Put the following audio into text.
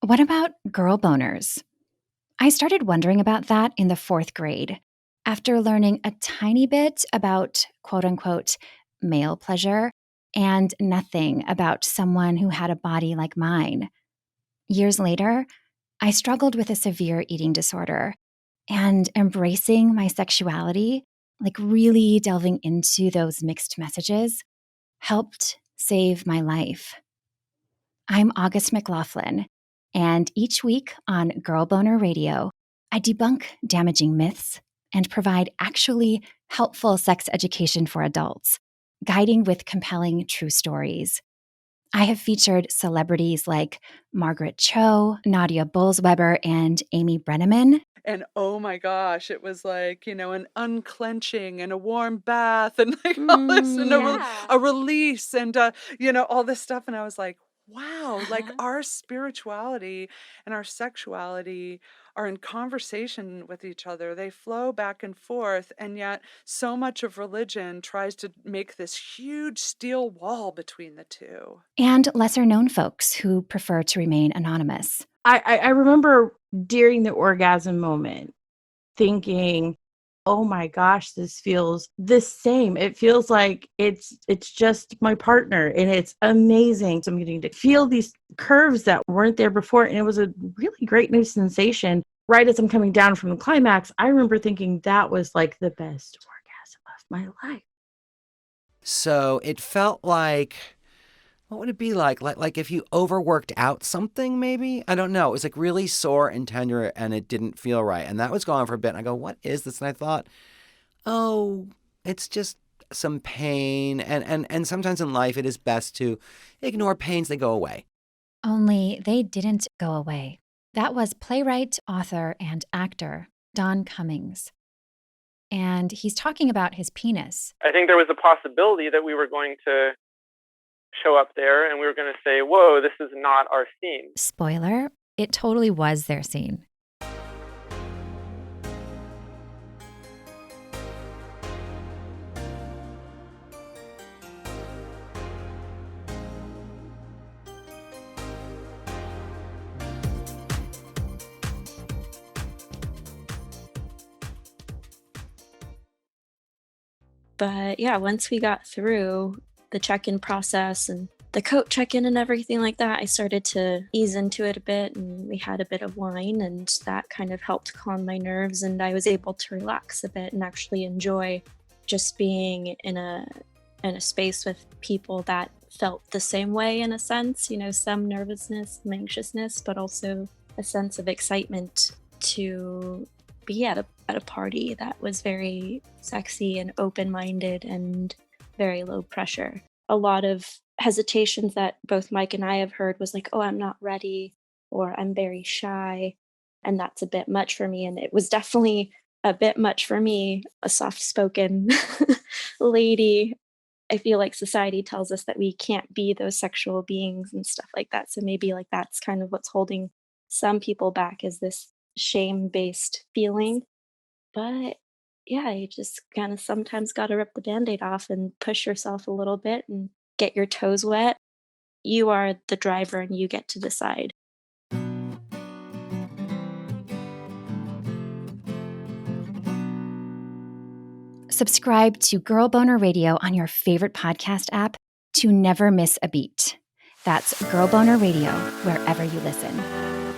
What about girl boners? I started wondering about that in the fourth grade after learning a tiny bit about quote unquote male pleasure and nothing about someone who had a body like mine. Years later, I struggled with a severe eating disorder, and embracing my sexuality, like really delving into those mixed messages, helped save my life. I'm August McLaughlin, and each week on Girl Boner Radio, I debunk damaging myths and provide actually helpful sex education for adults, guiding with compelling true stories. I have featured celebrities like Margaret Cho, Nadia Bolz-Weber, and Amy Brenneman. And oh my gosh, it was like, an unclenching and a warm bath and like all this and Yeah. a release and, all this stuff. And I was like, wow, like our spirituality and our sexuality are in conversation with each other. They flow back and forth. And yet, so much of religion tries to make this huge steel wall between the two. And lesser known folks who prefer to remain anonymous. I remember during the orgasm moment thinking, oh my gosh, this feels the same. It feels like it's just my partner and it's amazing. So I'm getting to feel these curves that weren't there before. And it was a really great new sensation. Right as I'm coming down from the climax, I remember thinking that was like the best orgasm of my life. So it felt like, what would it be like? Like if you overworked out something, maybe? I don't know. It was like really sore and tender and it didn't feel right. And that was going on for a bit. And I go, what is this? And I thought, oh, it's just some pain. And sometimes in life, it is best to ignore pains, they go away. Only they didn't go away. That was playwright, author, and actor Don Cummings. And he's talking about his penis. I think there was a possibility that we were going to show up there and we were going to say, whoa, this is not our scene. Spoiler, it totally was their scene. But yeah, once we got through the check-in process and the coat check-in and everything like that, I started to ease into it a bit, and we had a bit of wine, and that kind of helped calm my nerves, and I was able to relax a bit and actually enjoy just being in a space with people that felt the same way in a sense, some nervousness, some anxiousness, but also a sense of excitement to be at a party that was very sexy and open-minded and very low pressure. A lot of hesitations that both Mike and I have heard was like, oh, I'm not ready, or I'm very shy, and that's a bit much for me. And it was definitely a bit much for me, a soft-spoken lady. I feel like society tells us that we can't be those sexual beings and stuff like that. So maybe like that's kind of what's holding some people back, is this shame-based feeling. But yeah, you just kind of sometimes got to rip the band-aid off and push yourself a little bit and get your toes wet. You are the driver and you get to decide. Subscribe to Girl Boner Radio on your favorite podcast app to never miss a beat. That's Girl Boner Radio, wherever you listen.